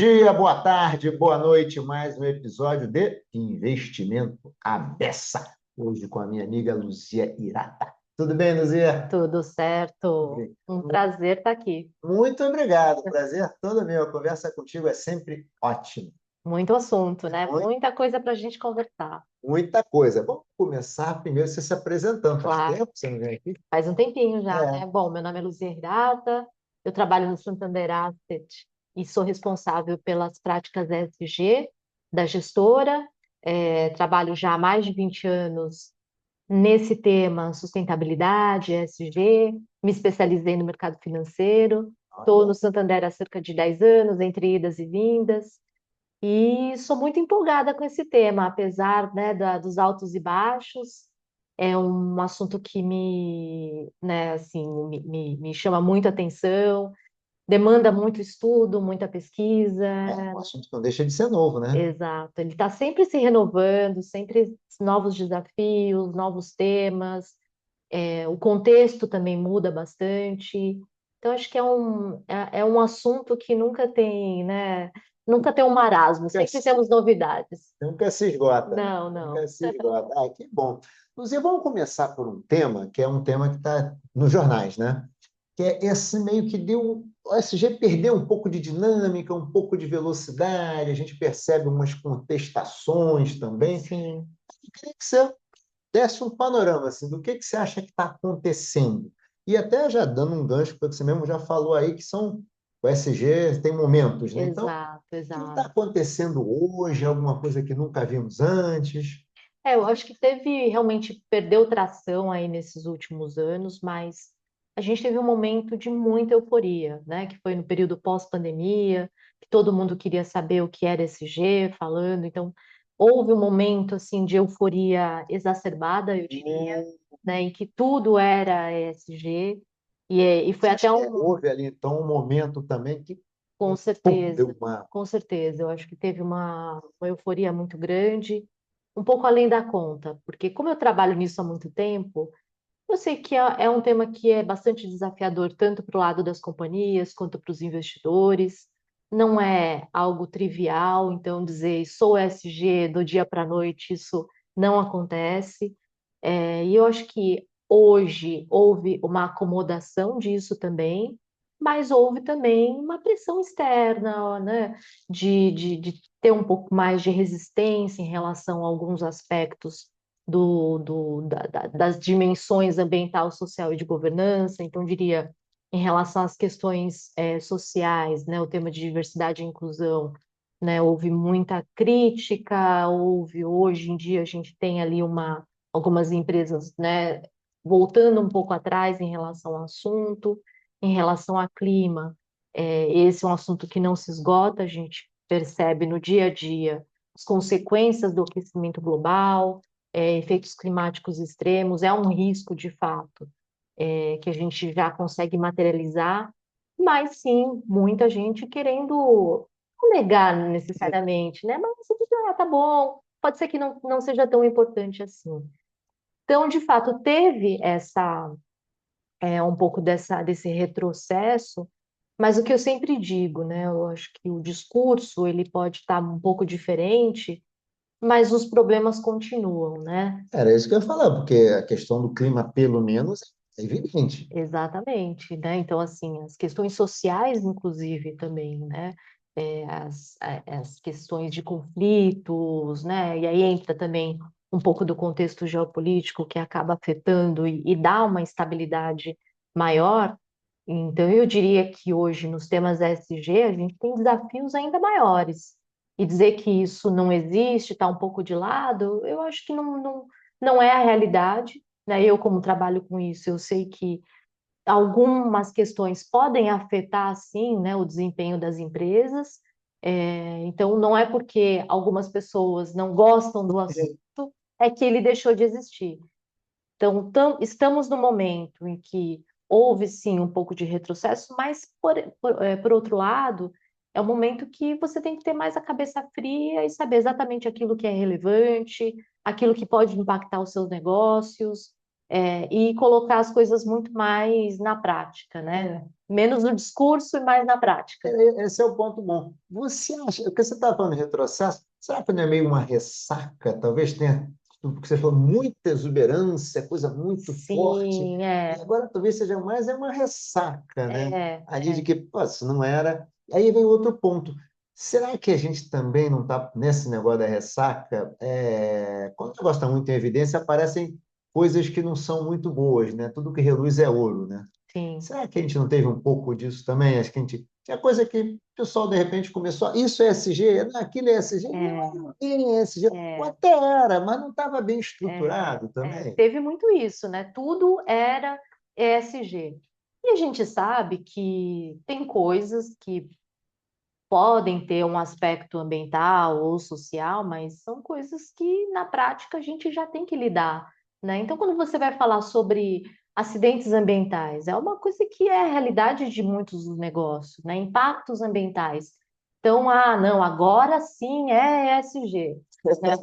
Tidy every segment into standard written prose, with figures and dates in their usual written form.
dia, boa tarde, boa noite. Mais um episódio de Investimento à Beça. Hoje com a minha amiga Luzia Irata. Tudo bem, Luzia? Tudo Tudo certo. bem. Um prazer estar aqui. Muito obrigado. Prazer todo meu. A conversa contigo é sempre ótima. Muito assunto, né? Muito- Muita coisa para a gente conversar. Muita coisa. Vamos começar primeiro você se apresentando. Faz Claro, tempo que você não vem aqui? faz um tempinho já, É. né? Bom, meu nome é Luzia Hirata, eu trabalho no Santander Asset e sou responsável pelas práticas ESG da gestora. Trabalho já há mais de 20 anos nesse tema sustentabilidade, ESG, me especializei no mercado financeiro, estou Olha, no Santander há cerca de 10 anos, entre idas e vindas. E sou muito empolgada com esse tema, apesar, né, dos altos e baixos. É um assunto que né, assim, me chama muito atenção, demanda muito estudo, muita pesquisa. um assunto que não deixa de ser novo, né? Exato. Ele está sempre se renovando, sempre novos desafios, novos temas. O contexto também muda bastante. Então, acho que é um assunto que nunca tem, né? Nunca tem um marasmo, Nunca sempre se, temos novidades. nunca se esgota. Não, Nunca não. se esgota. Ah, que bom. Luzia, vamos começar por um tema que é um tema que está nos jornais, né? Que é esse meio que deu. O SG perdeu um pouco de dinâmica, um pouco de velocidade, a gente percebe umas contestações também. Sim, Eu queria que você desse um panorama assim, do que você acha que está acontecendo. E até já dando um gancho, porque você mesmo já falou aí que são. O SG tem momentos, né? Então, o exato, que está exato. acontecendo hoje? Alguma coisa que nunca vimos antes? Eu acho que teve realmente perdeu tração aí nesses últimos anos, mas a gente teve um momento de muita euforia, né? Que foi no período pós-pandemia, que todo mundo queria saber o que era ESG, falando. Então, houve um momento assim de euforia exacerbada, eu diria, Hum, né? Em que tudo era ESG e foi Você até acha que houve ali, então, um momento também que com pum, deu certeza, uma. com certeza. Eu acho que teve uma euforia muito grande, um pouco além da conta, porque como eu trabalho nisso há muito tempo, eu sei que é um tema que é bastante desafiador, tanto para o lado das companhias quanto para os investidores. Não é algo trivial, então dizer sou ESG do dia para a noite, isso não acontece. E eu acho que hoje houve uma acomodação disso também, mas houve também uma pressão externa, né, de ter um pouco mais de resistência em relação a alguns aspectos das dimensões ambiental, social e de governança. Então, diria, em relação às questões sociais, né, o tema de diversidade e inclusão, né, houve muita crítica, hoje em dia a gente tem ali algumas empresas, né, voltando um pouco atrás em relação ao assunto, em relação a clima. Esse é um assunto que não se esgota, a gente percebe no dia a dia as consequências do aquecimento global, efeitos climáticos extremos, é um risco de fato, que a gente já consegue materializar, mas sim, muita gente querendo não negar necessariamente, né? Mas você diz, tá bom, pode ser que não seja tão importante assim. Então, de fato, teve um pouco desse retrocesso, mas o que eu sempre digo, né? Eu acho que o discurso ele pode estar um pouco diferente, mas os problemas continuam, né? Era isso que eu ia falar, porque a questão do clima, pelo menos, é evidente. Exatamente, né? Então, assim, as questões sociais, inclusive, também, né? As questões de conflitos, né? E aí entra também um pouco do contexto geopolítico que acaba afetando e dá uma estabilidade maior. Então, eu diria que hoje, nos temas ESG, a gente tem desafios ainda maiores. E dizer que isso não existe, está um pouco de lado, eu acho que não é a realidade, né? Eu, como trabalho com isso, eu sei que algumas questões podem afetar, sim, né, o desempenho das empresas. Então, não é porque algumas pessoas não gostam do assunto, é que ele deixou de existir. Então, estamos no momento em que houve, sim, um pouco de retrocesso, mas, por outro lado, é um momento que você tem que ter mais a cabeça fria e saber exatamente aquilo que é relevante, aquilo que pode impactar os seus negócios, e colocar as coisas muito mais na prática, né? Menos no discurso e mais na prática. Esse é o ponto bom. Você acha, porque você está falando de retrocesso, será que não é meio uma ressaca? Talvez tenha, porque você falou, muita exuberância, coisa muito forte, Sim, e agora talvez seja mais uma ressaca, né? é, Ali de que, pô, se não era. Aí vem outro ponto. Será que a gente também não está nesse negócio da ressaca? Quando o negócio está muito em evidência, aparecem coisas que não são muito boas, né? Tudo que reluz é ouro, né? sim, Será que a gente não teve um pouco disso também? Acho que a gente tinha coisa que o pessoal de repente começou, isso é SG, não, aquilo é SG, não é, era bem SG, ou é, até era, mas não estava bem estruturado também. teve muito isso, né? Tudo era ESG. E a gente sabe que tem coisas que podem ter um aspecto ambiental ou social, mas são coisas que na prática a gente já tem que lidar, né? Então, quando você vai falar sobre acidentes ambientais, é uma coisa que é a realidade de muitos dos negócios, né? Impactos ambientais. Então, não, agora sim é ESG, né?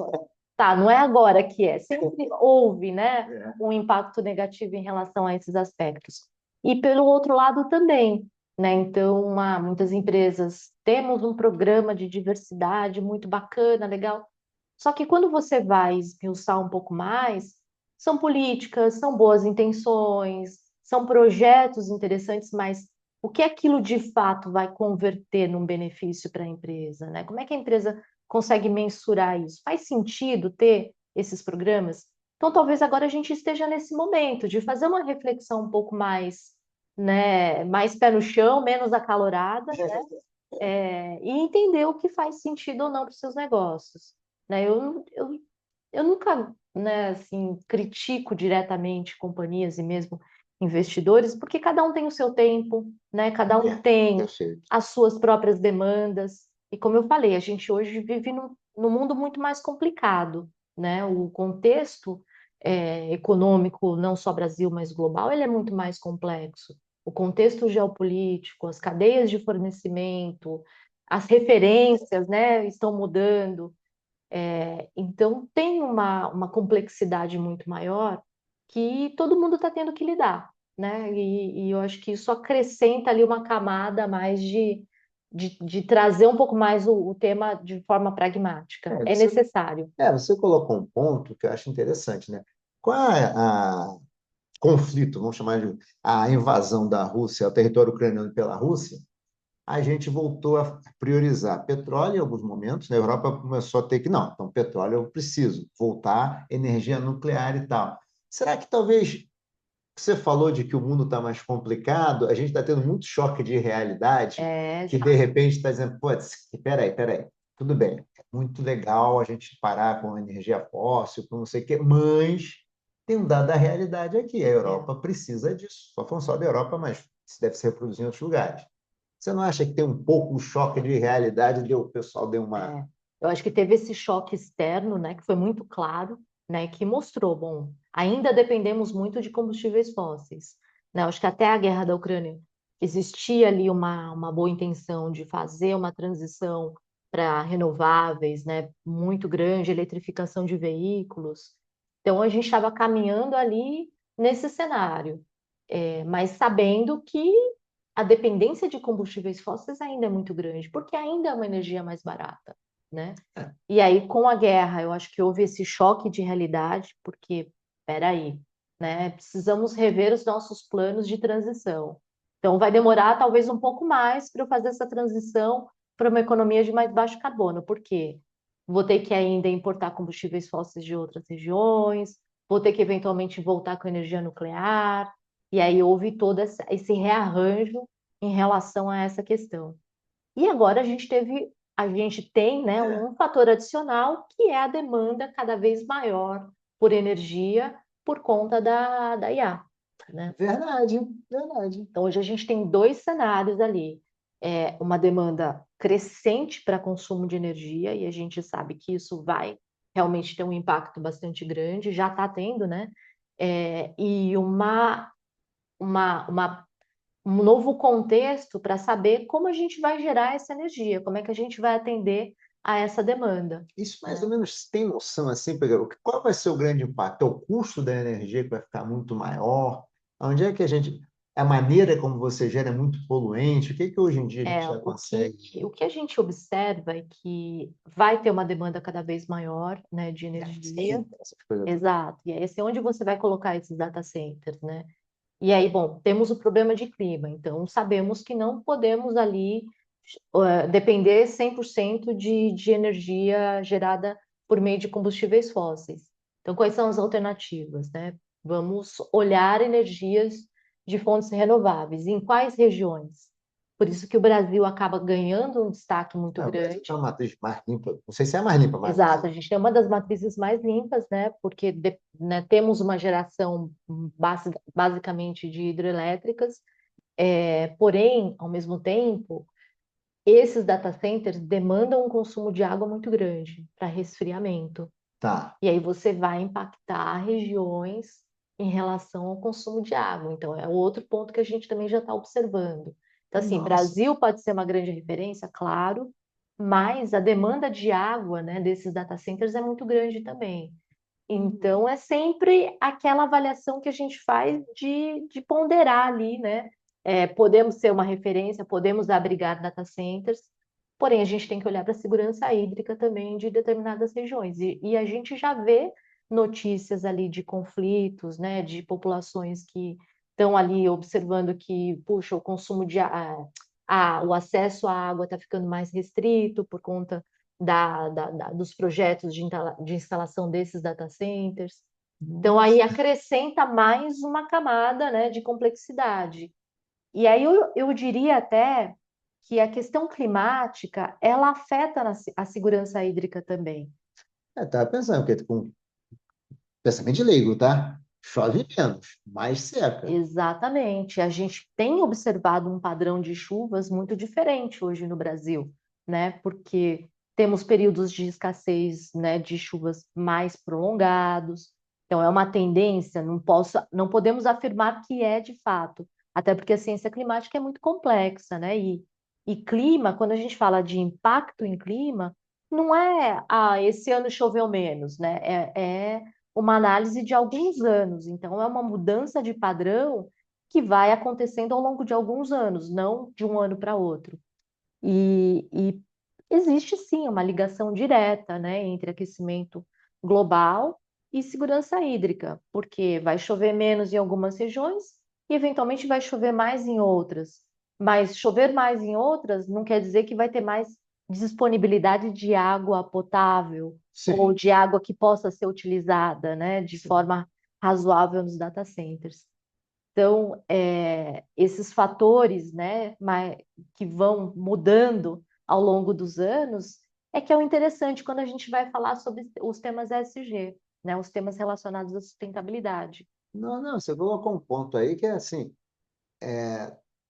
Tá, não é agora que é, sempre houve, né, um impacto negativo em relação a esses aspectos. E pelo outro lado também, né? Então, muitas empresas temos um programa de diversidade muito bacana, legal. Só que quando você vai esmiuçar um pouco mais, são políticas, são boas intenções, são projetos interessantes, mas o que aquilo de fato vai converter num benefício para a empresa, né? Como é que a empresa consegue mensurar isso? Faz sentido ter esses programas? Então, talvez agora a gente esteja nesse momento de fazer uma reflexão um pouco mais, né, mais pé no chão, menos acalorada, e entender o que faz sentido ou não para os seus negócios, né? Eu nunca, né, assim, critico diretamente companhias e mesmo investidores, porque cada um tem o seu tempo, né? Cada um tem Perfeito. as suas próprias demandas. E como eu falei, a gente hoje vive num mundo muito mais complicado, né? O contexto econômico, não só Brasil, mas global, ele é muito mais complexo. O contexto geopolítico, as cadeias de fornecimento, as referências, né, estão mudando. Então, tem uma complexidade muito maior que todo mundo está tendo que lidar, né? E eu acho que isso acrescenta ali uma camada a mais de trazer um pouco mais o tema de forma pragmática. É, É você, necessário. você colocou um ponto que eu acho interessante, né? Qual é a conflito, vamos chamar de a invasão da Rússia ao território ucraniano pela Rússia? A gente voltou a priorizar petróleo em alguns momentos. Na Europa começou a ter que, não, então petróleo eu preciso, voltar energia nuclear e tal. Será que talvez você falou de que o mundo está mais complicado, a gente está tendo muito choque de realidade, que de repente está dizendo, putz, peraí, tudo bem, é muito legal a gente parar com energia fóssil, com não sei o quê, mas tem um dado da realidade aqui, a é, Europa precisa disso. Só falando só da Europa, mas isso deve se reproduzir em outros lugares. Você não acha que tem um pouco o choque de realidade, o pessoal deu uma. É, eu acho que teve esse choque externo, né, que foi muito claro, né, que mostrou, bom, ainda dependemos muito de combustíveis fósseis, né? Eu acho que até a guerra da Ucrânia existia ali uma boa intenção de fazer uma transição para renováveis, né, muito grande, eletrificação de veículos. Então a gente estava caminhando ali nesse cenário, mas sabendo que a dependência de combustíveis fósseis ainda é muito grande, porque ainda é uma energia mais barata, né? E aí, com a guerra, eu acho que houve esse choque de realidade, porque, peraí, né? Precisamos rever os nossos planos de transição. Então, vai demorar talvez um pouco mais para eu fazer essa transição para uma economia de mais baixo carbono. Por quê? Vou ter que ainda importar combustíveis fósseis de outras regiões, vou ter que eventualmente voltar com energia nuclear, e aí houve todo esse rearranjo em relação a essa questão. E agora a gente tem, né, um fator adicional que é a demanda cada vez maior por energia por conta da IA, né? Verdade, verdade. Então hoje a gente tem dois cenários ali. Uma demanda crescente para consumo de energia, e a gente sabe que isso vai realmente ter um impacto bastante grande, já está tendo, né? E uma um novo contexto para saber como a gente vai gerar essa energia, como é que a gente vai atender a essa demanda, Isso mais ou né? menos tem noção assim, qual vai ser o grande impacto? É o custo da energia que vai ficar muito maior? Onde é que a gente. A maneira como você gera é muito poluente? O que que hoje em dia a gente É, já consegue? o que a gente observa é que vai ter uma demanda cada vez maior, né, de energia. Sim, essas coisas todas. Exato. E é esse onde você vai colocar esses data centers, né? E aí, bom, temos o problema de clima, então sabemos que não podemos ali depender 100% de energia gerada por meio de combustíveis fósseis. Então, quais são as alternativas, né? Vamos olhar energias de fontes renováveis. Em quais regiões? Por isso que o Brasil acaba ganhando um destaque muito O Brasil tem grande. uma matriz mais limpa, não sei se é a mais limpa, mas Exato, a gente tem uma das matrizes mais limpas, né? Porque né, temos uma geração basicamente de hidrelétricas, porém, ao mesmo tempo, esses data centers demandam um consumo de água muito grande para resfriamento. tá. E aí você vai impactar regiões em relação ao consumo de água. Então, é outro ponto que a gente também já está observando. Então, assim, Nossa. Brasil pode ser uma grande referência, claro, mas a demanda de água, né, desses data centers é muito grande também. Então, é sempre aquela avaliação que a gente faz de ponderar ali, né? Podemos ser uma referência, podemos abrigar data centers, porém, a gente tem que olhar para a segurança hídrica também de determinadas regiões. E a gente já vê notícias ali de conflitos, né? De populações que estão ali observando que, puxa, o consumo o acesso à água está ficando mais restrito por conta dos projetos de instalação desses data centers. Então, aí Nossa. acrescenta mais uma camada, né, de complexidade. E aí eu diria até que a questão climática, ela afeta a segurança hídrica também. Tava pensando, porque com pensamento de leigo, tá? Chove menos, mais seca. Exatamente. A gente tem observado um padrão de chuvas muito diferente hoje no Brasil, né? Porque temos períodos de escassez, né, de chuvas mais prolongados. Então é uma tendência, não podemos afirmar que é de fato, até porque a ciência climática é muito complexa, né? E clima, quando a gente fala de impacto em clima, não é, esse ano choveu menos, né? É uma análise de alguns anos. Então, é uma mudança de padrão que vai acontecendo ao longo de alguns anos, não de um ano para outro. E existe sim uma ligação direta, né, entre aquecimento global e segurança hídrica, porque vai chover menos em algumas regiões e eventualmente vai chover mais em outras. Mas chover mais em outras não quer dizer que vai ter mais disponibilidade de água potável ou Sim, de água que possa ser utilizada, né, de sim. forma razoável nos data centers. Então, esses fatores, né, que vão mudando ao longo dos anos, é que é o interessante quando a gente vai falar sobre os temas ESG, né, os temas relacionados à sustentabilidade. Não, não, você colocou um ponto aí que é assim,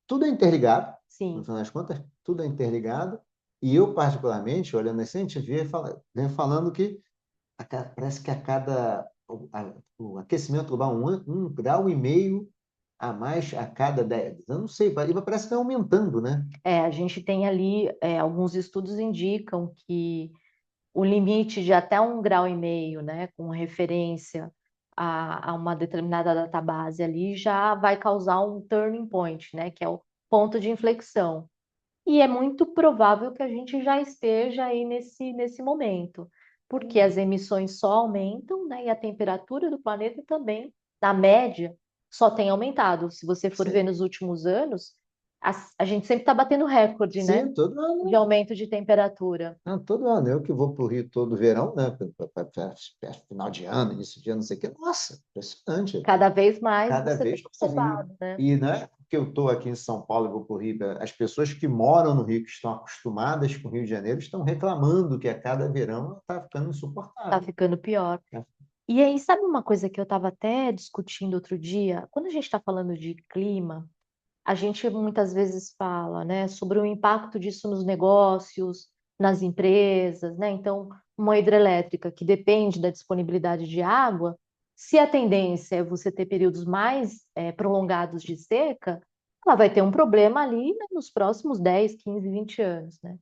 tudo é interligado, no Sim, final das contas, tudo é interligado, e eu, particularmente, olhando assim, a gente vem falando que parece que a cada o aquecimento global, 1,5 grau a mais a cada 10. Eu não sei, parece que vai aumentando, né? a gente tem ali, alguns estudos indicam que o limite de até 1,5 graus, né, com referência a uma determinada database ali, já vai causar um turning point, né, que é o ponto de inflexão. E é muito provável que a gente já esteja aí nesse momento, porque as emissões só aumentam, né, e a temperatura do planeta também, na média, só tem aumentado. Se você for ver Sim, nos últimos anos, a gente sempre está batendo recorde, né, sim, todo de ano. aumento de temperatura. Não, todo ano. Eu que vou para o Rio todo verão, né? Para final de ano, início de ano, não sei o quê. Nossa, impressionante. Cada vez mais Cada você vez tem mais. observado, né? E não é porque eu estou aqui em São Paulo e vou para o Rio. As pessoas que moram no Rio, que estão acostumadas com o Rio de Janeiro, estão reclamando que a cada verão está ficando Tá insuportável. ficando pior. E aí, sabe uma coisa que eu estava até discutindo outro dia? Quando a gente está falando de clima, a gente muitas vezes fala, né, sobre o impacto disso nos negócios, nas empresas, né? Então, uma hidrelétrica que depende da disponibilidade de água, se a tendência é você ter períodos mais prolongados de seca, ela vai ter um problema ali, né, nos próximos 10, 15, 20 anos, né?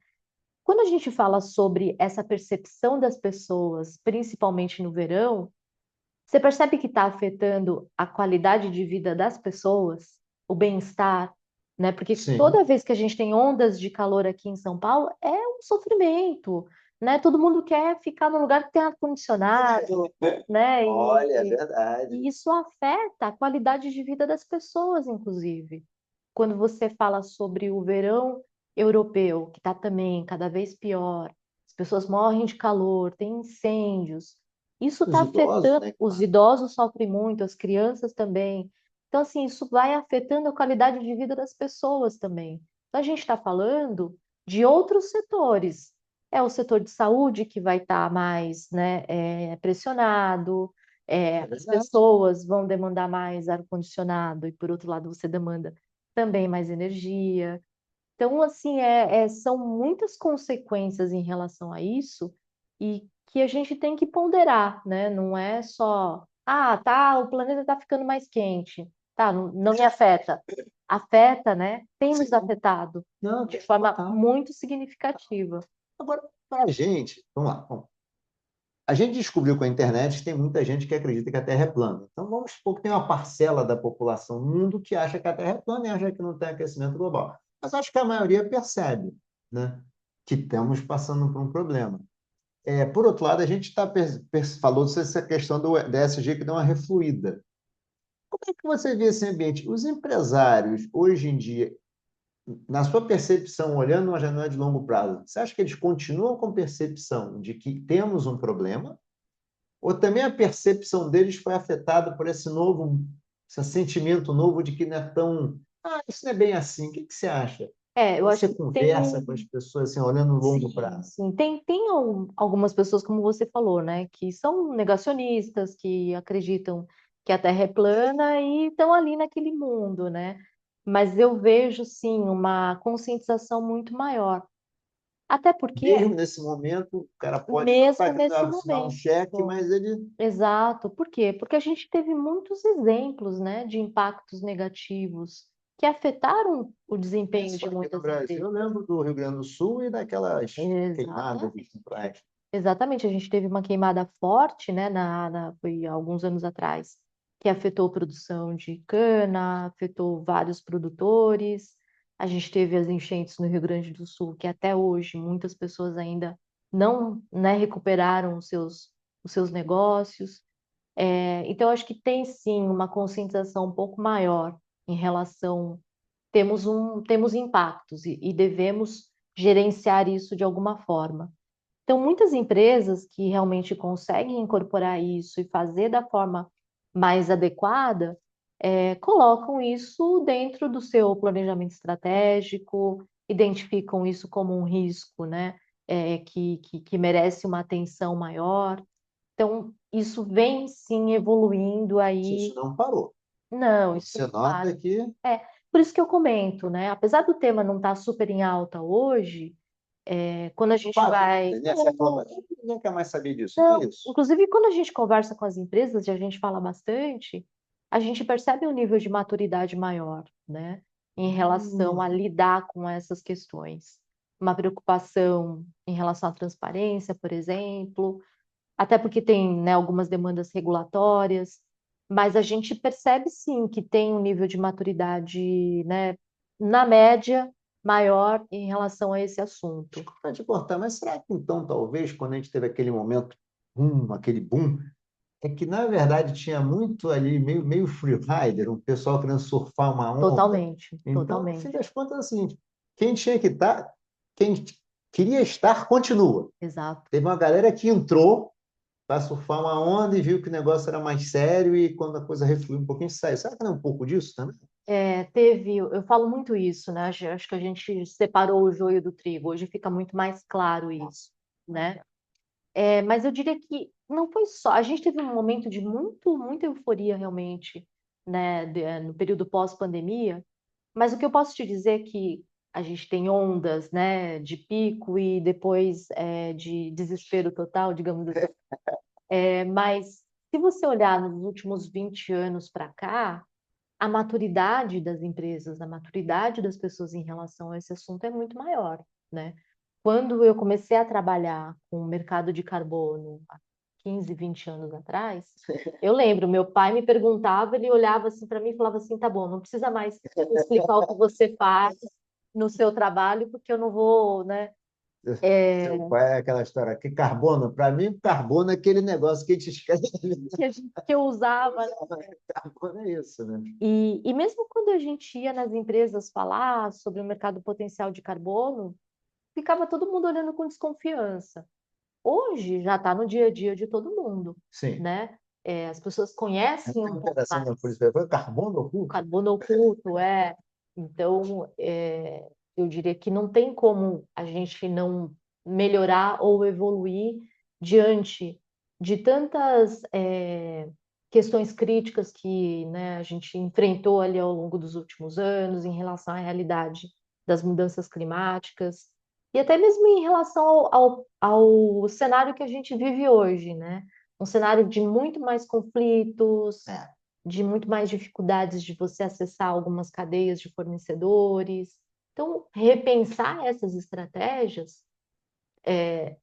quando a gente fala sobre essa percepção das pessoas, principalmente no verão, você percebe que está afetando a qualidade de vida das pessoas, o bem-estar, né? Porque Sim. toda vez que a gente tem ondas de calor aqui em São Paulo, é um sofrimento, né? Todo mundo quer ficar num lugar que tem ar-condicionado, né? Olha, é verdade. E isso afeta a qualidade de vida das pessoas, inclusive. Quando você fala sobre o verão europeu, que está também cada vez pior, as pessoas morrem de calor, tem incêndios. Isso Os está idosos, afetando, né? os idosos sofrem muito, as crianças também. Então, assim, isso vai afetando a qualidade de vida das pessoas também. Então, a gente está falando de outros setores. É o setor de saúde que vai estar mais, né, pressionado, É as verdade. pessoas vão demandar mais ar-condicionado, e por outro lado, você demanda também mais energia. Então, assim, são muitas consequências em relação a isso e que a gente tem que ponderar, né? Não é só, tá, o planeta está ficando mais quente, tá, não me afeta. Afeta, né? Tem nos Sim. afetado Não, de forma total. muito significativa. Agora, para a gente, vamos lá. Bom, a gente descobriu com a internet que tem muita gente que acredita que a Terra é plana. Então, vamos supor que tem uma parcela da população no mundo que acha que a Terra é plana e acha que não tem aquecimento global. Mas acho que a maioria percebe, né, que estamos passando por um problema. Por outro lado, a gente falou sobre essa questão do ESG que deu uma refluída. Como é que você vê esse ambiente? Os empresários, hoje em dia, na sua percepção, olhando uma janela de longo prazo, você acha que eles continuam com percepção de que temos um problema? Ou também a percepção deles foi afetada por esse sentimento novo de que não é tão. Isso não é bem assim. O que você acha? Eu acho Você que conversa com as tem. pessoas assim, olhando no longo Sim, prazo? sim. Tem algumas pessoas, como você falou, né, que são negacionistas, que acreditam que a Terra é plana e estão ali naquele mundo, né? Mas eu vejo, sim, uma conscientização muito maior. Até porque, Mesmo nesse momento, o cara pode não mesmo nesse assinar um momento, cheque, mas ele exato. Por quê? Porque a gente teve muitos exemplos, né, de impactos negativos que afetaram o desempenho de só aqui no muitas Brasil. Eu empresas. lembro do Rio Grande do Sul e daquelas queimadas Exatamente. de praia. Exatamente, a gente teve uma queimada forte, né, foi há alguns anos atrás, que afetou a produção de cana, afetou vários produtores. A gente teve as enchentes no Rio Grande do Sul, que até hoje muitas pessoas ainda não, né, recuperaram os seus negócios. Então, acho que tem sim uma conscientização um pouco maior em relação. Temos impactos e devemos gerenciar isso de alguma forma. Então, muitas empresas que realmente conseguem incorporar isso e fazer da forma mais adequada, colocam isso dentro do seu planejamento estratégico, identificam isso como um risco, né? Que merece uma atenção maior. Então, isso vem sim evoluindo Isso aí. não parou. Não, isso Você não nota para. que É, por isso que eu comento, né? Apesar do tema não estar super em alta hoje, quando a gente parou. vai. Né? Você fala, ninguém quer mais saber disso. Não é Não, isso. inclusive quando a gente conversa com as empresas, e a gente fala bastante, a gente percebe um nível de maturidade maior, né? Em relação a Hum, lidar com essas questões. Uma preocupação em relação à transparência, por exemplo, até porque tem, né, algumas demandas regulatórias, mas a gente percebe sim que tem um nível de maturidade, né, na média, maior em relação a esse assunto. desculpa te cortar, mas será que então, talvez, quando a gente teve aquele momento, aquele boom, é que na verdade tinha muito ali, meio freerider, um pessoal querendo surfar uma onda. Totalmente, Então, no fim totalmente. das contas, é assim, quem tinha que estar, quem queria estar, continua. Exato. Teve uma galera que entrou para surfar uma onda e viu que o negócio era mais sério e quando a coisa refluiu um pouquinho, saiu. Será que não é um pouco disso também? Eu falo muito isso, né? Acho que a gente separou o joio do trigo. Hoje fica muito mais claro isso, né? Mas eu diria que não foi só. A gente teve um momento de muita euforia realmente, né? No período pós-pandemia. Mas o que eu posso te dizer é que a gente tem ondas, né? De pico e depois de desespero total, digamos assim. Mas se você olhar nos últimos 20 anos para cá, a maturidade das empresas, a maturidade das pessoas em relação a esse assunto é muito maior, né? quando eu comecei a trabalhar com o mercado de carbono há 15, 20 anos atrás, eu lembro, meu pai me perguntava, ele olhava assim para mim e falava assim, tá bom, não precisa mais me explicar o que você faz no seu trabalho, porque eu não vou, né? Seu pai é aquela história, que carbono? Para mim, carbono é aquele negócio que a gente escreve. Que eu usava, né? Carbono é isso, né? E mesmo quando a gente ia nas empresas falar sobre o mercado potencial de carbono, ficava todo mundo olhando com desconfiança. Hoje já está no dia a dia de todo mundo, Sim. né? As pessoas conhecem Tem um uma pouco operação da mais Polícia Federal, carbono o oculto? carbono oculto, é. Então, eu diria que não tem como a gente não melhorar ou evoluir diante de tantas questões críticas que, né, a gente enfrentou ali ao longo dos últimos anos em relação à realidade das mudanças climáticas e até mesmo em relação ao cenário que a gente vive hoje, né? Um cenário de muito mais conflitos, É. de muito mais dificuldades de você acessar algumas cadeias de fornecedores. Então, repensar essas estratégias,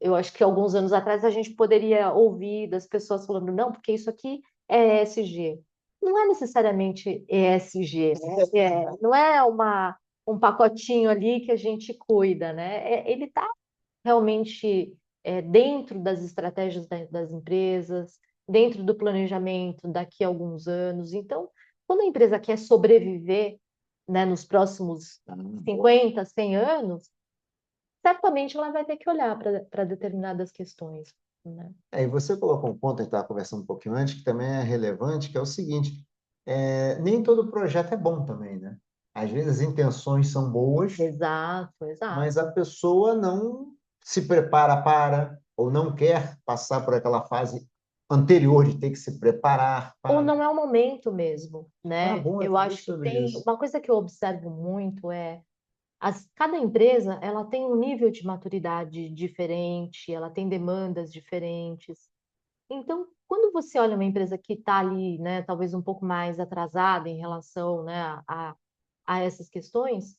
eu acho que alguns anos atrás a gente poderia ouvir das pessoas falando, não, porque isso aqui é ESG. Não é necessariamente ESG, né? Não é um pacotinho ali que a gente cuida, né? Ele está realmente dentro das estratégias das empresas, dentro do planejamento daqui a alguns anos. Então, quando a empresa quer sobreviver, né, nos próximos 50, 100 anos, certamente ela vai ter que olhar para determinadas questões, né? E você colocou um ponto, a gente estava conversando um pouquinho antes, que também é relevante, que é o seguinte, nem todo projeto é bom também, né? Às vezes as intenções são boas, Exato, exato. mas a pessoa não se prepara para, ou não quer passar por aquela fase anterior de ter que se preparar Ou para. não é o momento mesmo, Ah, né? bom, eu Eu falei acho que sobre tem isso. uma coisa que eu observo muito cada empresa ela tem um nível de maturidade diferente, ela tem demandas diferentes. Então, quando você olha uma empresa que está ali, né, talvez um pouco mais atrasada em relação, né, a essas questões,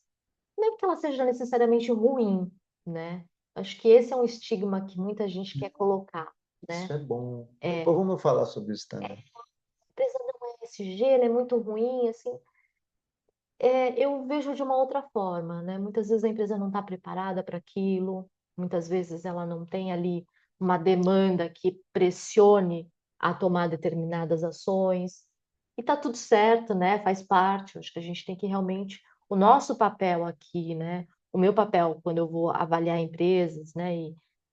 não é porque ela seja necessariamente ruim, né? Acho que esse é um estigma que muita gente quer colocar, Isso né? é bom. É, Depois vamos falar sobre isso também. a empresa não é ESG, ela é muito ruim, assim. Eu vejo de uma outra forma, né? Muitas vezes a empresa não está preparada para aquilo, muitas vezes ela não tem ali uma demanda que pressione a tomar determinadas ações. E está tudo certo, né? Faz parte. Eu acho que a gente tem que realmente. O nosso papel aqui, né? O meu papel, quando eu vou avaliar empresas, né?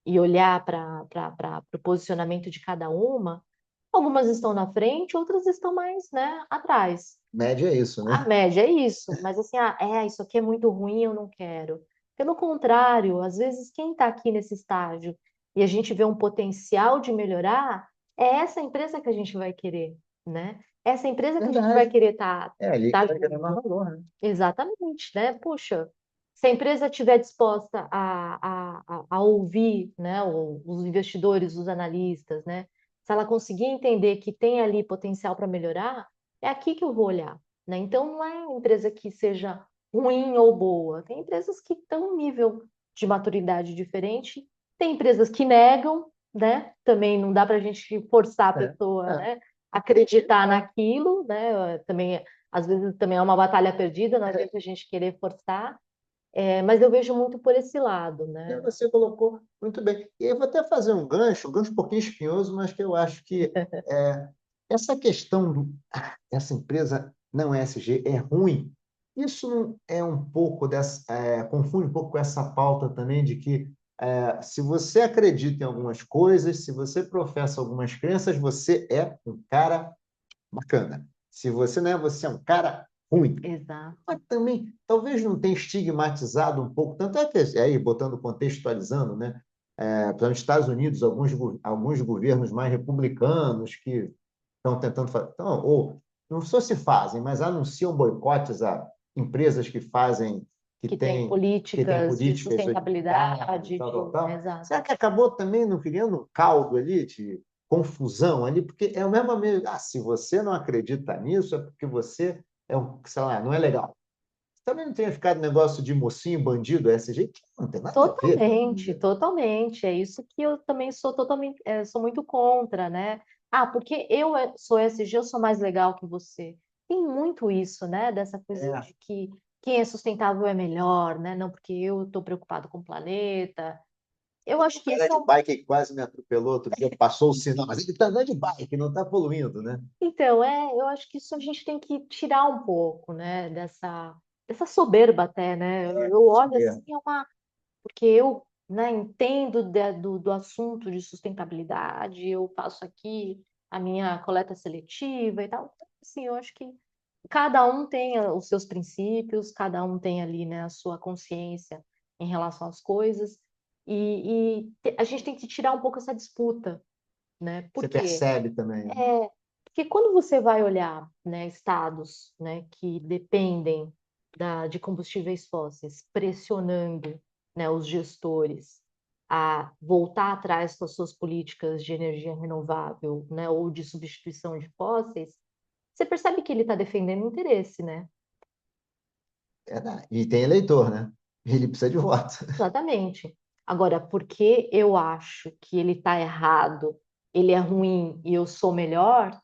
E olhar para o posicionamento de cada uma, algumas estão na frente, outras estão mais, né, atrás. Média é isso, A né? média é isso, mas assim, isso aqui é muito ruim, eu não quero. Pelo contrário, às vezes quem está aqui nesse estágio e a gente vê um potencial de melhorar, é essa empresa que a gente vai querer, né? Essa empresa que a gente vai Verdade. querer estar É ali que tá vai ganhar mais junto. valor, né? Exatamente, né? Puxa, se a empresa estiver disposta a ouvir, né, os investidores, os analistas, né? Se ela conseguir entender que tem ali potencial para melhorar, é aqui que eu vou olhar, né? Então, não é uma empresa que seja ruim ou boa. Tem empresas que estão em nível de maturidade diferente, tem empresas que negam, né? Também não dá para a gente forçar a É, pessoa, é. né? Acreditar naquilo, né? Também, às vezes, também é uma batalha perdida, não adianta a gente querer forçar. Mas eu vejo muito por esse lado, né? Você colocou muito bem. E eu vou até fazer um gancho um pouquinho espinhoso, mas que eu acho que essa questão essa empresa não é SG, é ruim. Isso não é um pouco confunde um pouco com essa pauta também de que se você acredita em algumas coisas, se você professa algumas crenças, você é um cara bacana. Se você não é, você é um cara ruim. Exato. Mas também, talvez não tenha estigmatizado um pouco, tanto é que, aí, botando, contextualizando, né? Para os Estados Unidos, alguns governos mais republicanos que estão tentando fazer, então, ou não só se fazem, mas anunciam boicotes a empresas que fazem, Que tem que têm políticas de políticas sustentabilidade, tal, tal, tal. exato. Será que acabou também não criando um caldo ali de confusão ali? Porque é o mesmo se você não acredita nisso, é porque você sei lá, não é legal. Também não tenha ficado negócio de mocinho, bandido, ESG, que não tem nada a ver. Totalmente, totalmente. É isso que eu também sou totalmente, sou muito contra, né? Ah, porque sou SG, eu sou mais legal que você. Tem muito isso, né? Dessa coisa É, de que quem é sustentável é melhor, né? Não porque eu estou preocupado com o planeta. Eu o acho que cara esse é de um... bike que quase me atropelou outro dia, passou o sinal, mas ele está andando de bike, não está poluindo, né? Então, eu acho que isso a gente tem que tirar um pouco, né? Dessa soberba até, né? Eu olho É. assim, porque eu, né, entendo do assunto de sustentabilidade, eu faço aqui a minha coleta seletiva e tal. Então, assim, eu acho que cada um tem os seus princípios, cada um tem ali, né, a sua consciência em relação às coisas, a gente tem que tirar um pouco essa disputa, né? Por Você quê? percebe também, né? Porque quando você vai olhar, né, estados, né, que dependem de combustíveis fósseis, pressionando, né, os gestores a voltar atrás com as suas políticas de energia renovável, né, ou de substituição de fósseis, você percebe que ele está defendendo interesse, né? E tem eleitor, né? Ele precisa de voto. Exatamente. Agora, porque eu acho que ele está errado, ele é ruim e eu sou melhor,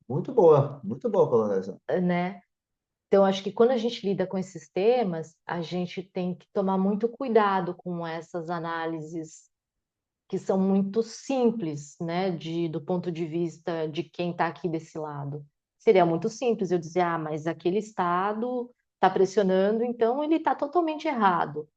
Muito boa colocação. né? Então, acho que quando a gente lida com esses temas, a gente tem que tomar muito cuidado com essas análises que são muito simples, né, do ponto de vista de quem está aqui desse lado. Seria muito simples eu dizer, ah, mas aquele Estado está pressionando, então ele está totalmente errado.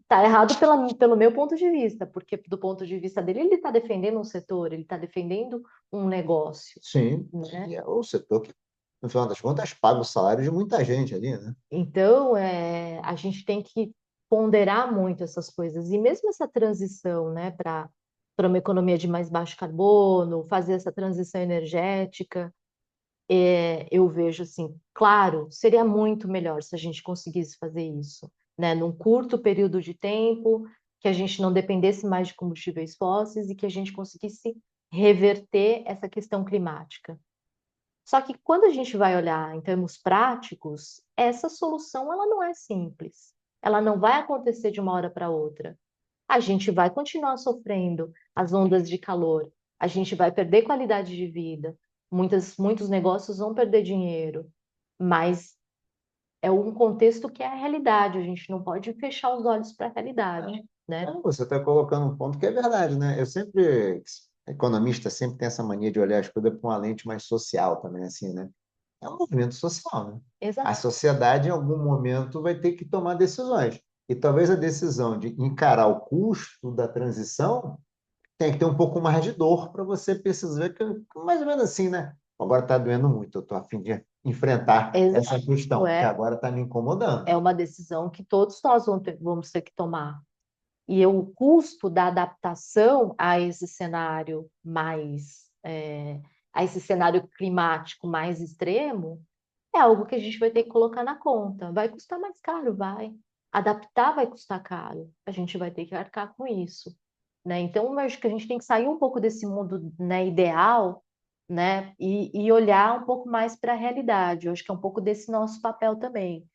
Está errado pelo meu ponto de vista, porque do ponto de vista dele, ele está defendendo um setor, ele está defendendo um negócio, Sim, né? e é o setor que, no final das contas, paga o salário de muita gente ali, né? Então, a gente tem que ponderar muito essas coisas. E mesmo essa transição, né, para uma economia de mais baixo carbono, fazer essa transição energética, eu vejo assim, claro, seria muito melhor se a gente conseguisse fazer isso, né, num curto período de tempo, que a gente não dependesse mais de combustíveis fósseis e que a gente conseguisse reverter essa questão climática. Só que quando a gente vai olhar em termos práticos, essa solução ela não é simples. Ela não vai acontecer de uma hora para outra. A gente vai continuar sofrendo as ondas de calor, a gente vai perder qualidade de vida, muitos negócios vão perder dinheiro, mas é um contexto que é a realidade, a gente não pode fechar os olhos para a realidade, né? Você está colocando um ponto que é verdade, né? Eu sempre, economista sempre tem essa mania de olhar as coisas com uma lente mais social também, assim, né? É um movimento social, né? A Exato, sociedade, em algum momento, vai ter que tomar decisões. E talvez a decisão de encarar o custo da transição tem que ter um pouco mais de dor para você perceber que, mais ou menos assim, né? Agora está doendo muito, eu estou a fim de enfrentar essa exato, questão, que agora está me incomodando. é uma decisão que todos nós vamos ter que tomar. E o custo da adaptação a esse cenário a esse cenário climático mais extremo, é algo que a gente vai ter que colocar na conta. Vai custar mais caro, vai. Adaptar vai custar caro. A gente vai ter que arcar com isso, né? Então, eu acho que a gente tem que sair um pouco desse mundo, né, ideal, né, e olhar um pouco mais para a realidade. Eu acho que é um pouco desse nosso papel também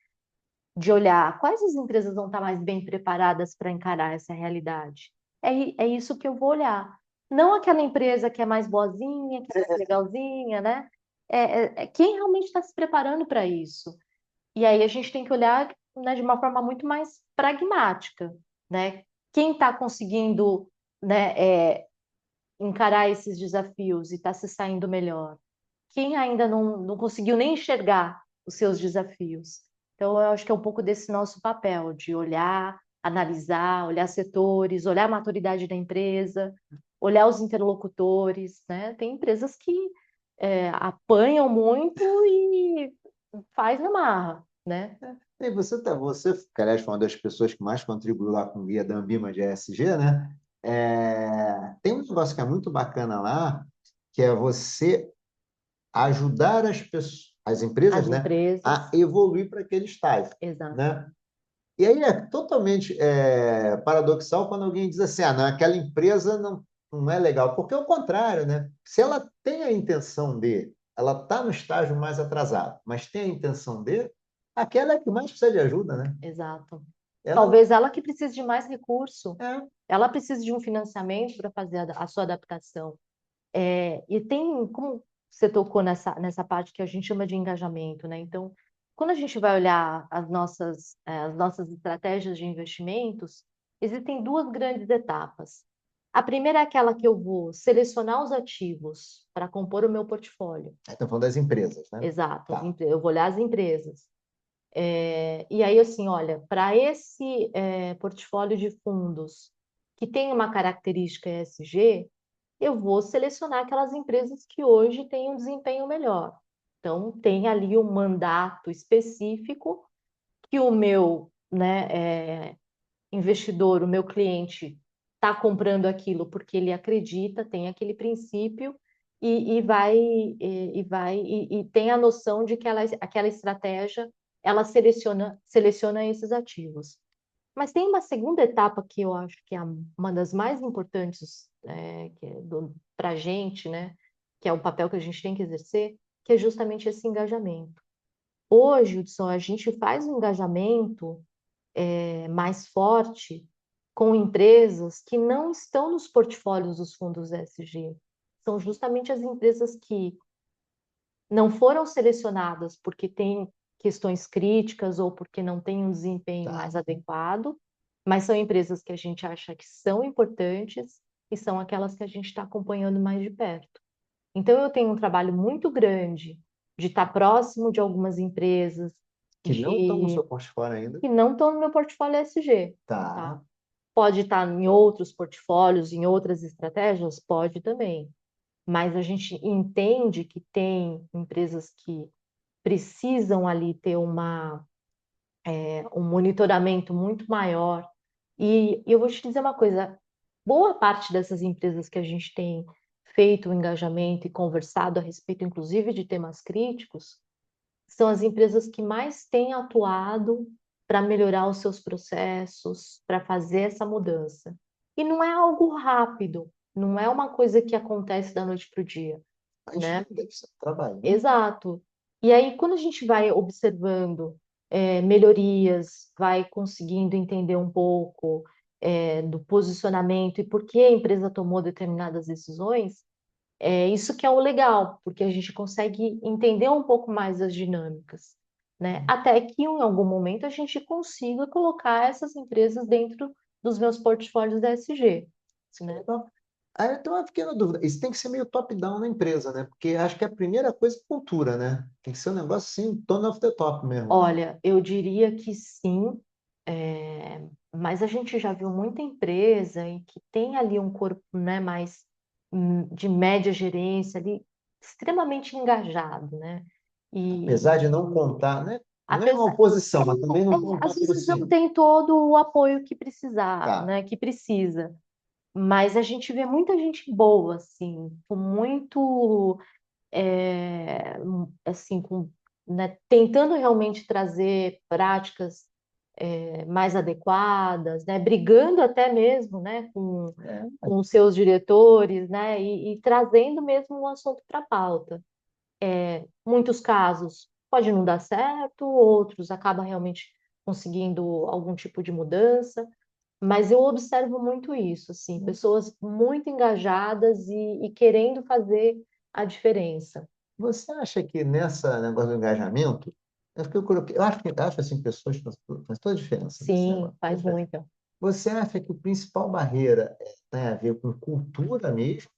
de olhar quais as empresas vão estar mais bem preparadas para encarar essa realidade. É isso que eu vou olhar. Não aquela empresa que é mais boazinha, que é mais legalzinha, né? É quem realmente está se preparando para isso. E aí a gente tem que olhar, né, de uma forma muito mais pragmática, né? Quem está conseguindo, né, encarar esses desafios e está se saindo melhor? Quem ainda não conseguiu nem enxergar os seus desafios? Então, eu acho que é um pouco desse nosso papel, de olhar, analisar, olhar setores, olhar a maturidade da empresa, olhar os interlocutores, né? Tem empresas que apanham muito e faz na marra, né? E você, que aliás, foi uma das pessoas que mais contribuiu lá com o guia da Ambima de ESG, né? Tem um negócio que é muito bacana lá, que é você ajudar as empresas, As né, a empresas, evoluir para aquele estágio, exato. né? E aí é totalmente paradoxal quando alguém diz assim, ah, não, aquela empresa não é legal, porque é o contrário, né? Se ela tem a intenção de, ela está no estágio mais atrasado, mas tem a intenção de, Aquela é que mais precisa de ajuda, né? Exato. Ela Talvez ela que precise de mais recurso, é, ela precise de um financiamento para fazer a sua adaptação. E tem, como você tocou nessa parte que a gente chama de engajamento, né? Então, quando a gente vai olhar as nossas estratégias de investimentos, existem duas grandes etapas. A primeira é aquela que eu vou selecionar os ativos para compor o meu portfólio. aí estamos falando das empresas, né? Exato, Tá. eu vou olhar as empresas. E aí, assim, olha, para esse portfólio de fundos que tem uma característica ESG, eu vou selecionar aquelas empresas que hoje têm um desempenho melhor. Então, tem ali um mandato específico que o meu, investidor, o meu cliente, está comprando aquilo porque ele acredita, tem aquele princípio e tem a noção de que aquela estratégia ela seleciona esses ativos. Mas tem uma segunda etapa que eu acho que é uma das mais importantes para a gente, né? Que é o papel que a gente tem que exercer, que é justamente esse engajamento. Hoje, Hudson, a gente faz um engajamento mais forte com empresas que não estão nos portfólios dos fundos ESG. São justamente as empresas que não foram selecionadas porque têm questões críticas ou porque não têm um desempenho Tá. mais adequado, mas são empresas que a gente acha que são importantes e são aquelas que a gente está acompanhando mais de perto. Então, eu tenho um trabalho muito grande de estar próximo de algumas empresas, Que não estão no de seu portfólio ainda. que não estão no meu portfólio ESG, tá? Tá. Pode estar em outros portfólios, em outras estratégias? Pode também. Mas a gente entende que tem empresas que precisam ali ter um monitoramento muito maior. E eu vou te dizer uma coisa: boa parte dessas empresas que a gente tem feito o engajamento e conversado a respeito, inclusive, de temas críticos, são as empresas que mais têm atuado para melhorar os seus processos, para fazer essa mudança. E não é algo rápido, não é uma coisa que acontece da noite para o dia, Mas né? deve ser um trabalho, né? Exato. E aí, quando a gente vai observando melhorias, vai conseguindo entender um pouco do posicionamento e por que a empresa tomou determinadas decisões, isso que é o legal, porque a gente consegue entender um pouco mais as dinâmicas, né? Até que em algum momento a gente consiga colocar essas empresas dentro dos meus portfólios da ESG, né? Então, aí eu tenho uma pequena dúvida. Isso tem que ser meio top-down na empresa, né? Porque acho que a primeira coisa é cultura, né? Tem que ser um negócio assim, tone of the top mesmo. Olha, eu diria que sim, mas a gente já viu muita empresa em que tem ali um corpo, né, mais de média gerência ali, extremamente engajado, né? Apesar de não E contar, né? Não é uma apesar, oposição, mas também não tem um às vezes não patrocínio. tem todo o apoio que precisar, Tá. né? Que precisa. Mas a gente vê muita gente boa, assim, com muito, assim, tentando realmente trazer práticas mais adequadas, né? Brigando até mesmo, né? É. Com os seus diretores, né? E trazendo mesmo o assunto para a pauta. Muitos casos pode não dar certo, outros acaba realmente conseguindo algum tipo de mudança, mas eu observo muito isso, assim, pessoas muito engajadas e querendo fazer a diferença. Você acha que nessa negócio do engajamento, é porque eu coloquei, eu acho assim, pessoas faz toda a diferença nesse Sim, negócio. faz muita. Você acha que a principal barreira tem a ver com cultura mesmo?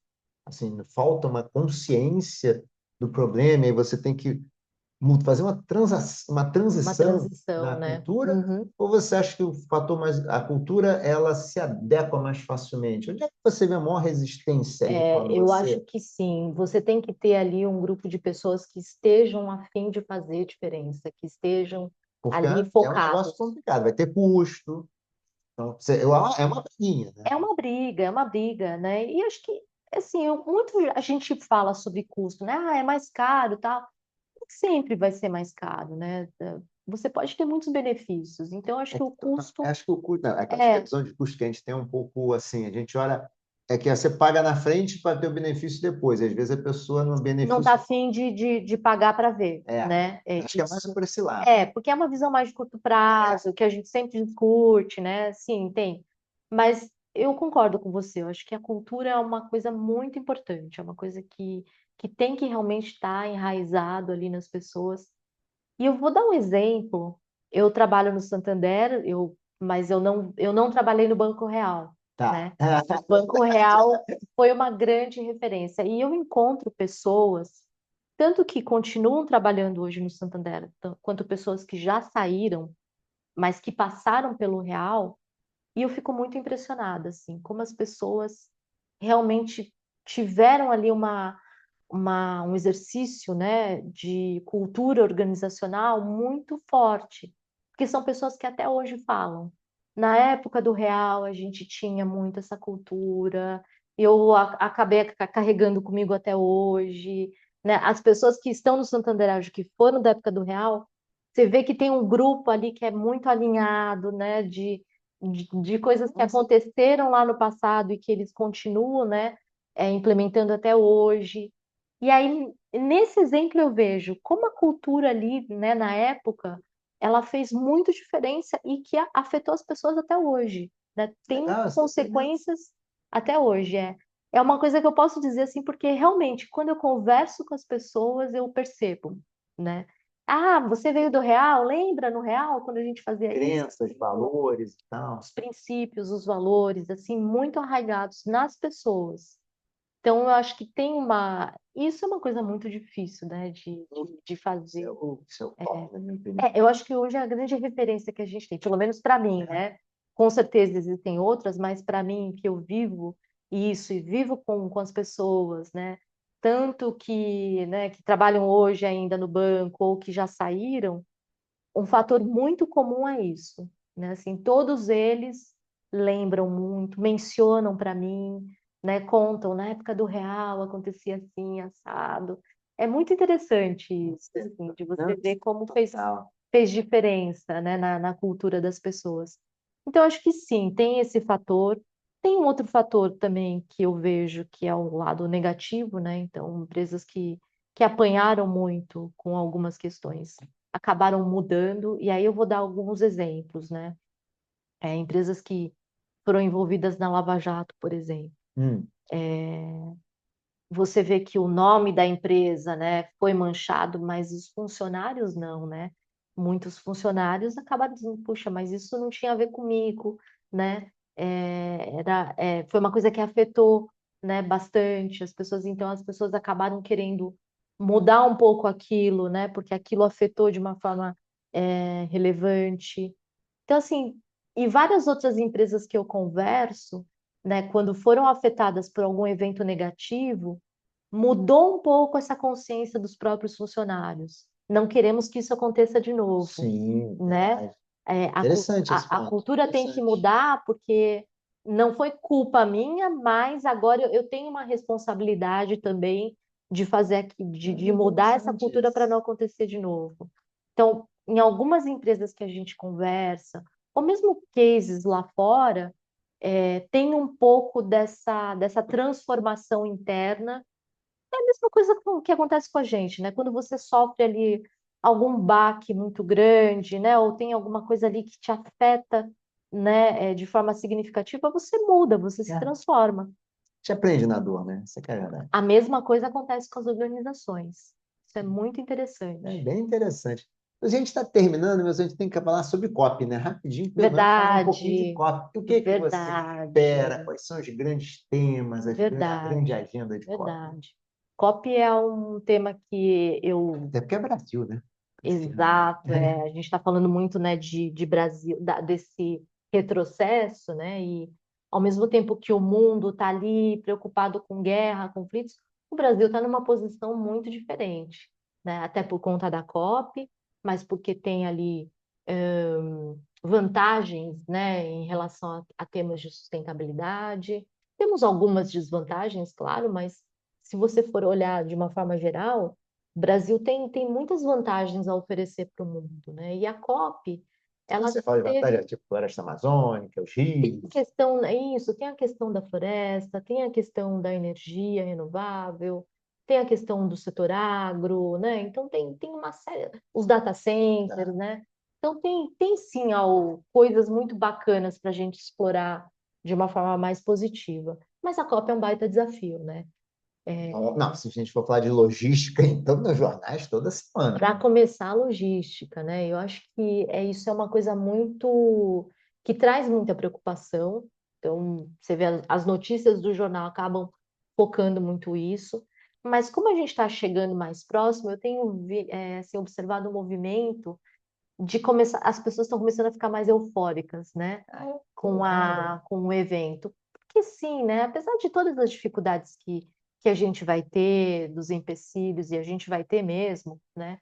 Assim, falta uma consciência do problema e você tem que fazer uma Uma transição transição, na né? cultura? Uhum. Ou você acha que o fator mais, a cultura, ela se adequa mais facilmente? Onde é que você vê a maior resistência aí quando Eu acho você... que sim. Você tem que ter ali um grupo de pessoas que estejam a fim de fazer diferença, que estejam Porque ali é um negócio focados. complicado, vai ter custo. Então, é uma briguinha, né? É uma briga, né? E acho que, assim, muito a gente fala sobre custo, né? Ah, é mais caro, tal. Sempre vai ser mais caro, né? Você pode ter muitos benefícios. Então, acho É que que, o custo acho que o custo, não, aquela é, visão de custo que a gente tem é um pouco assim, a gente olha. É que você paga na frente para ter o benefício depois. Às vezes a pessoa no Não está benefício. afim de pagar para ver, É, né? acho que é mais Isso. por esse lado. Porque é uma visão mais de curto prazo, que a gente sempre discute, né? Sim, tem. Mas eu concordo com você, eu acho que a cultura é uma coisa muito importante, é uma coisa que tem que realmente estar enraizado ali nas pessoas. E eu vou dar um exemplo. Eu trabalho no Santander, mas eu não trabalhei no Banco Real, Tá. né? O Banco Real foi uma grande referência. E eu encontro pessoas, tanto que continuam trabalhando hoje no Santander, quanto pessoas que já saíram, mas que passaram pelo Real, e eu fico muito impressionada, assim, como as pessoas realmente tiveram ali um exercício, né, de cultura organizacional muito forte, porque são pessoas que até hoje falam. Na época do Real, a gente tinha muito essa cultura, eu acabei carregando comigo até hoje, né? As pessoas que estão no Santander, Ágil, que foram da época do Real, você vê que tem um grupo ali que é muito alinhado, né, de coisas que aconteceram lá no passado e que eles continuam, né, implementando até hoje. E aí, nesse exemplo, eu vejo como a cultura ali, né, na época, ela fez muito diferença e que afetou as pessoas até hoje, né? Tem Legal, isso aí, né? consequências até hoje. É uma coisa que eu posso dizer assim, porque realmente, quando eu converso com as pessoas, eu percebo, né? Ah, você veio do Real? Lembra no Real, quando a gente fazia isso? Crenças, valores e tal. Os princípios, os valores, assim, muito arraigados nas pessoas. Então, eu acho que tem uma. Isso é uma coisa muito difícil, né, de Isso é fazer. o foco, na minha opinião. Eu acho que hoje é a grande referência que a gente tem, pelo menos para mim, né? Com certeza existem outras, mas para mim, que eu vivo isso e vivo com as pessoas, né? Tanto que, né, que trabalham hoje ainda no banco ou que já saíram, um fator muito comum é isso, né? Assim, todos eles lembram muito, mencionam para mim, né? Contam, na época do Real acontecia assim, assado. É muito interessante isso, assim, de você Não, ver como fez, total. fez diferença, né? Na cultura das pessoas. Então, acho que sim, tem esse fator. Tem um outro fator também que eu vejo que é o lado negativo, né? Então, empresas que apanharam muito com algumas questões acabaram mudando, e aí eu vou dar alguns exemplos, né? Empresas que foram envolvidas na Lava Jato, por exemplo. Hum, Você vê que o nome da empresa, né, foi manchado, mas os funcionários não, né? Muitos funcionários acabaram dizendo, puxa, mas isso não tinha a ver comigo, né? Foi uma coisa que afetou, né, bastante as pessoas, então as pessoas acabaram querendo mudar um pouco aquilo, né? Porque aquilo afetou de uma forma, relevante. Então, assim, e várias outras empresas que eu converso, né, quando foram afetadas por algum evento negativo, mudou um pouco essa consciência dos próprios funcionários. Não queremos que isso aconteça de novo, sim, né? verdade. A, Interessante esse a ponto. cultura tem que Interessante. mudar porque não foi culpa minha, mas agora eu tenho uma responsabilidade também de fazer aqui, de É mudar essa interessante cultura para isso. não acontecer de novo. Então, em algumas empresas que a gente conversa, ou mesmo cases lá fora, tem um pouco dessa transformação interna. É a mesma coisa que acontece com a gente, né? Quando você sofre ali algum baque muito grande, né? Ou tem alguma coisa ali que te afeta, né? De forma significativa, você muda, você se É, transforma. te aprende na dor, né? Isso que é verdade. A mesma coisa acontece com as organizações. Isso é muito É interessante. bem interessante. A gente está terminando, mas a gente tem que falar sobre COP, né? Rapidinho, pelo menos falar um pouquinho de Verdade, COP. O que que você espera? verdade, Quais são os grandes temas, a grande verdade, agenda de COP? verdade. COP é um tema que eu. Até porque é Brasil, né? Esse ano, né? Exato, a gente está falando muito, né, de Brasil, desse retrocesso, né, e ao mesmo tempo que o mundo está ali preocupado com guerra, conflitos, o Brasil está numa posição muito diferente, né, até por conta da COP, mas porque tem ali vantagens, né, em relação a temas de sustentabilidade. Temos algumas desvantagens, claro, mas se você for olhar de uma forma geral, o Brasil tem muitas vantagens a oferecer para o mundo, né? E a COP ela Você fala de teve vantagem, tipo floresta amazônica, os tem a rios. questão, isso, tem a questão da floresta, tem a questão da energia renovável, tem a questão do setor agro, né? Então tem uma série, os data centers, Tá? né? Então tem sim coisas muito bacanas para a gente explorar de uma forma mais positiva. Mas a COP é um baita desafio, né? Não, se a gente for falar de logística, então nos jornais toda semana, Para né? começar a logística, né? Eu acho que isso é uma coisa muito que traz muita preocupação. Então, você vê as notícias do jornal acabam focando muito isso. Mas como a gente está chegando mais próximo, eu tenho assim, observado um movimento de começar, as pessoas estão começando a ficar mais eufóricas, né? Com o evento. Porque sim, né? Apesar de todas as dificuldades que a gente vai ter, dos empecilhos, e a gente vai ter mesmo, né?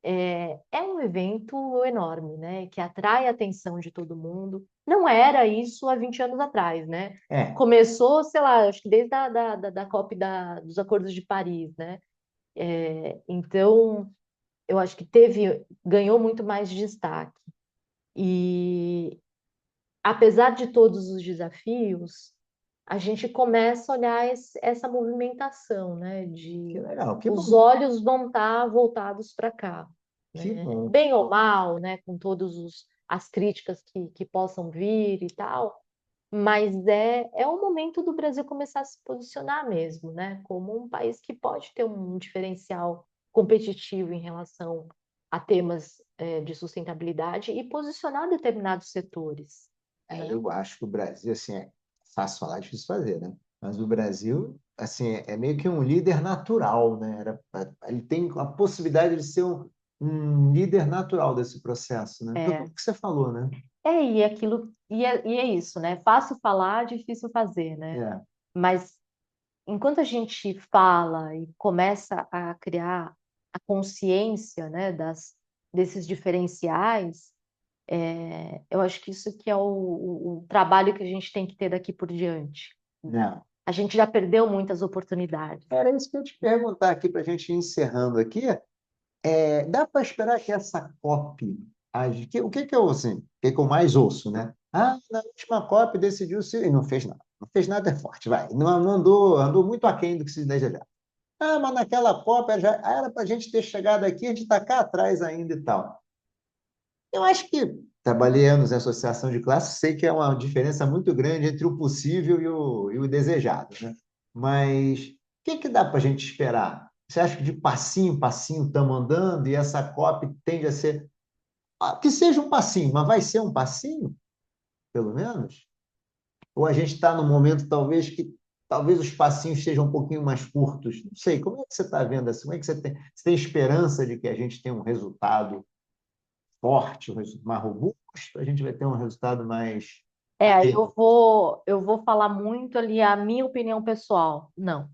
É um evento enorme, né? Que atrai a atenção de todo mundo. Não era isso há 20 anos atrás, né? É, Começou, sei lá, acho que desde da COP dos Acordos de Paris, né? Então, eu acho que ganhou muito mais destaque. E apesar de todos os desafios, a gente começa a olhar essa movimentação, né? que De legal, que os bom, olhos vão estar voltados para cá, que né? bom. Bem ou mal, né? Com todas as críticas que possam vir e tal, mas é o momento do Brasil começar a se posicionar mesmo, né? Como um país que pode ter um diferencial competitivo em relação a temas de sustentabilidade e posicionar determinados setores, É, né? eu acho que o Brasil, assim, é fácil falar, difícil fazer, né? Mas o Brasil, assim, é meio que um líder natural, né? Ele tem a possibilidade de ser um líder natural desse processo, né? Foi É, como que você falou, né? e é isso, né? Fácil falar, difícil fazer, né? É, Mas enquanto a gente fala e começa a criar a consciência, né, desses diferenciais, eu acho que isso que é o trabalho que a gente tem que ter daqui por diante. não. A gente já perdeu muitas oportunidades. Era isso que eu ia te perguntar aqui para a gente ir encerrando aqui. Dá para esperar que essa COP, o que que eu, assim, o que que eu mais ouço, né? Ah, na última COP decidiu se e não fez nada. Não fez nada é forte, vai. Não andou muito aquém do que se desejar. Ah, mas naquela COP já era para a gente ter chegado aqui, a gente está cá atrás ainda e tal. Eu acho que trabalhei anos em associação de classe, sei que é uma diferença muito grande entre o possível e o desejado, né? Mas o que que dá para a gente esperar? Você acha que de passinho em passinho estamos andando e essa COP tende a ser, que seja um passinho, mas vai ser um passinho, pelo menos? Ou a gente está num momento talvez os passinhos sejam um pouquinho mais curtos? Não sei, como é que você está vendo assim? Como é que você tem esperança de que a gente tenha um resultado forte, um resultado mais robusto? A gente vai ter um resultado mais Aí atento? eu vou falar muito ali a minha opinião pessoal. Não,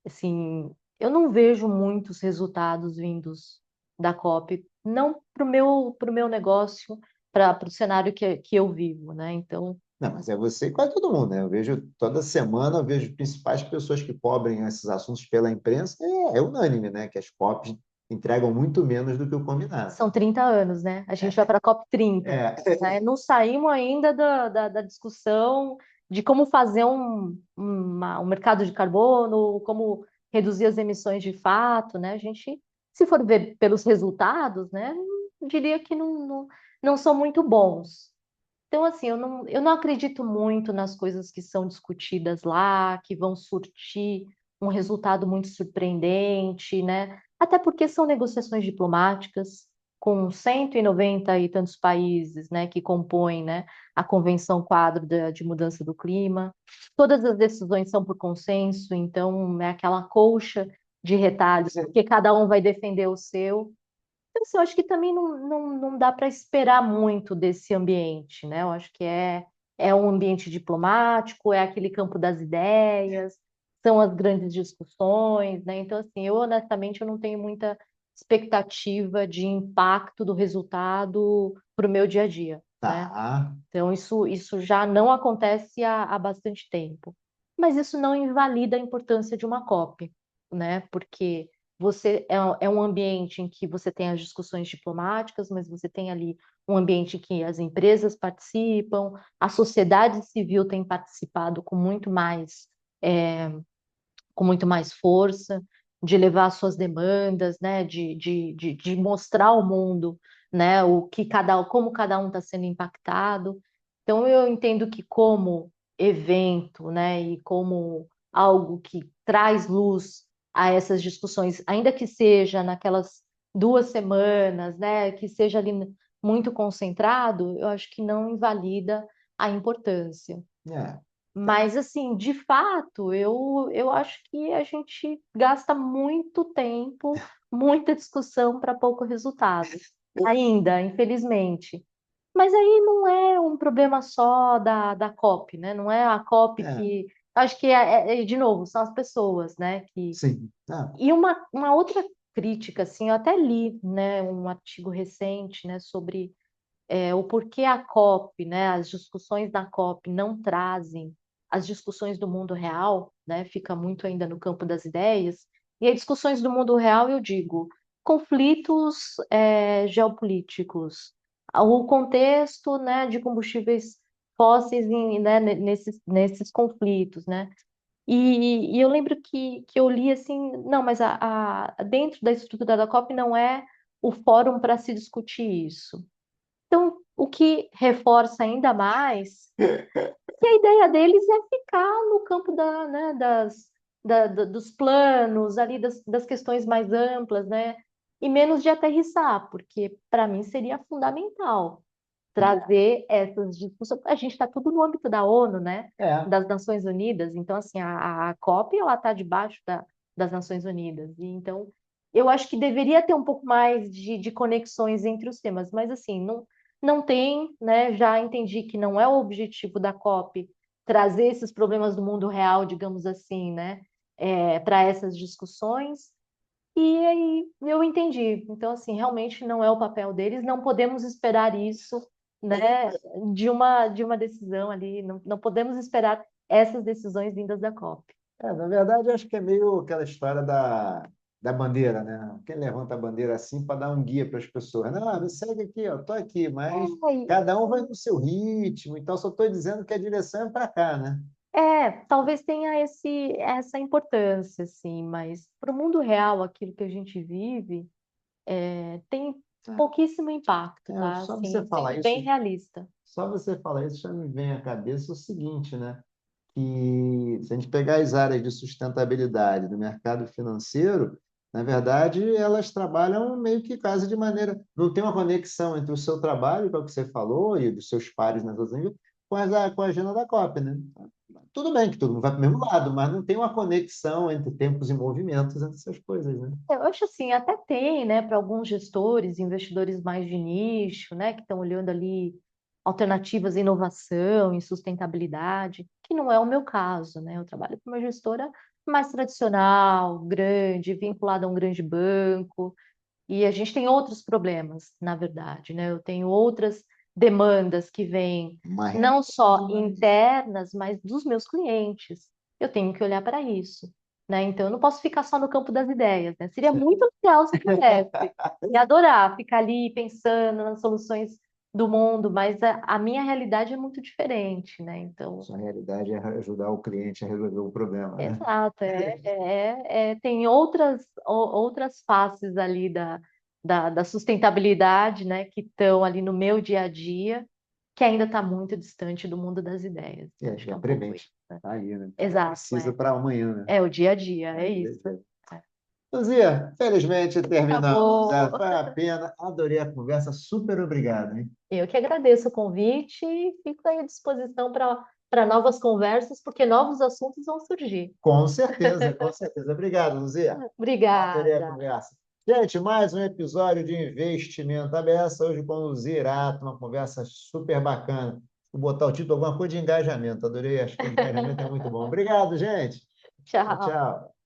assim, eu não vejo muitos resultados vindos da COP, não para o meu negócio, para o cenário que eu vivo, né? Então, Não, mas é você e quase todo mundo, né? Eu vejo toda semana, eu vejo principais pessoas que cobrem esses assuntos pela imprensa, é unânime, né? Que as COPs entregam muito menos do que o combinado. são 30 anos, né? A gente vai para a COP 30, É, né? Não saímos ainda da discussão de como fazer um mercado de carbono, como reduzir as emissões de fato, né? A gente, se for ver pelos resultados, né? Eu diria que não são muito bons. Então, assim, eu não acredito muito nas coisas que são discutidas lá, que vão surtir um resultado muito surpreendente, né? Até porque são negociações diplomáticas com 190 e tantos países, né, que compõem, né, a Convenção Quadro de Mudança do Clima. Todas as decisões são por consenso, então é aquela colcha de retalhos, porque cada um vai defender o seu. Então, assim, eu acho que também não dá para esperar muito desse ambiente, né? Eu acho que é um ambiente diplomático, é aquele campo das ideias, são as grandes discussões, né? Então, assim, eu honestamente eu não tenho muita expectativa de impacto do resultado para o meu dia a dia, né? tá. Então, isso já não acontece há bastante tempo. Mas isso não invalida a importância de uma COP, né? Porque você é um ambiente em que você tem as discussões diplomáticas, mas você tem ali um ambiente em que as empresas participam, a sociedade civil tem participado é, com muito mais força, de levar suas demandas, né, de mostrar ao mundo, né, como cada um está sendo impactado. Então, eu entendo que como evento, né, e como algo que traz luz a essas discussões, ainda que seja naquelas 2 semanas, né, que seja ali muito concentrado, eu acho que não invalida a importância. É, Mas, assim, de fato, eu acho que a gente gasta muito tempo, muita discussão para pouco resultado, ainda, infelizmente. Mas aí não é um problema só da COP, né? Não é a COP é, que. Acho que, de novo, são as pessoas, né? sim. Ah, E uma outra crítica, assim, eu até li, né, um artigo recente, né, sobre o porquê a COP, né, as discussões da COP não trazem as discussões do mundo real, né, fica muito ainda no campo das ideias. E as discussões do mundo real, eu digo, conflitos geopolíticos, o contexto, né, de combustíveis fósseis né, nesses conflitos, né? E eu lembro que eu li assim, não, mas dentro da estrutura da COP não é o fórum para se discutir isso. Então, o que reforça ainda mais que a ideia deles é ficar no campo né, dos planos, ali das questões mais amplas, né? E menos de aterrissar, porque para mim seria fundamental trazer essas discussões. A gente está tudo no âmbito da ONU, né? é, Das Nações Unidas. Então, assim, a COP ela está debaixo das Nações Unidas. E então, eu acho que deveria ter um pouco mais de conexões entre os temas, mas assim, não tem, né? Já entendi que não é o objetivo da COP trazer esses problemas do mundo real, digamos assim, né? Para essas discussões. E aí eu entendi. Então, assim, realmente não é o papel deles, não podemos esperar isso, né, de uma decisão ali, não podemos esperar essas decisões vindas da COP. na verdade, acho que é meio aquela história da bandeira, né? Quem levanta a bandeira assim para dar um guia para as pessoas. Não, me segue aqui, ó, estou aqui, mas cada um vai no seu ritmo, então só estou dizendo que a direção é para cá, né? Talvez tenha essa importância, assim, mas para o mundo real, aquilo que a gente vive, tem pouquíssimo impacto, tá? Só você Assim, falar sendo bem isso, realista. só você falar isso já me vem à cabeça o seguinte, né? Que se a gente pegar as áreas de sustentabilidade do mercado financeiro, na verdade, elas trabalham meio que quase de maneira. Não tem uma conexão entre o seu trabalho, que é o que você falou, e dos seus pares nas outras níveis, com a agenda da COP, né? Tudo bem que todo mundo vai para o mesmo lado, mas não tem uma conexão entre tempos e movimentos entre essas coisas, né? Eu acho assim, até tem, né, para alguns gestores, investidores mais de nicho, né, que estão olhando ali alternativas em inovação, em sustentabilidade, que não é o meu caso, né? Eu trabalho com uma gestora mais tradicional, grande, vinculada a um grande banco, e a gente tem outros problemas, na verdade, né? Eu tenho outras demandas que vêm Uma não só realidade. internas, mas dos meus clientes. Eu tenho que olhar para isso, né? Então, eu não posso ficar só no campo das ideias, né? Seria muito legal se eu pudesse. Ia adorar ficar ali pensando nas soluções do mundo, mas a minha realidade é muito diferente, né? Então, Sua realidade é ajudar o cliente a resolver o problema, né? exato, tem outras faces ali da sustentabilidade, né, que estão ali no meu dia a dia, que ainda está muito distante do mundo das ideias. Eu acho que É é um pouco isso, premente. né? Tá aí, né? Exato, Precisa para amanhã, né? é o dia a dia, é isso. É. Luzia, felizmente terminamos. Acabou. Foi a pena, adorei a conversa. Super obrigado, hein? Eu que agradeço o convite e fico aí à disposição para novas conversas, porque novos assuntos vão surgir. Com certeza, com certeza. Obrigado, Luzia. Adorei a Obrigada. conversa. Gente, mais um episódio de Investimento Aberto, hoje com Luzia Irato, uma conversa super bacana. Vou botar o título, alguma coisa de engajamento. Adorei, acho que engajamento é muito bom. Obrigado, gente. Tchau, Tchau. tchau.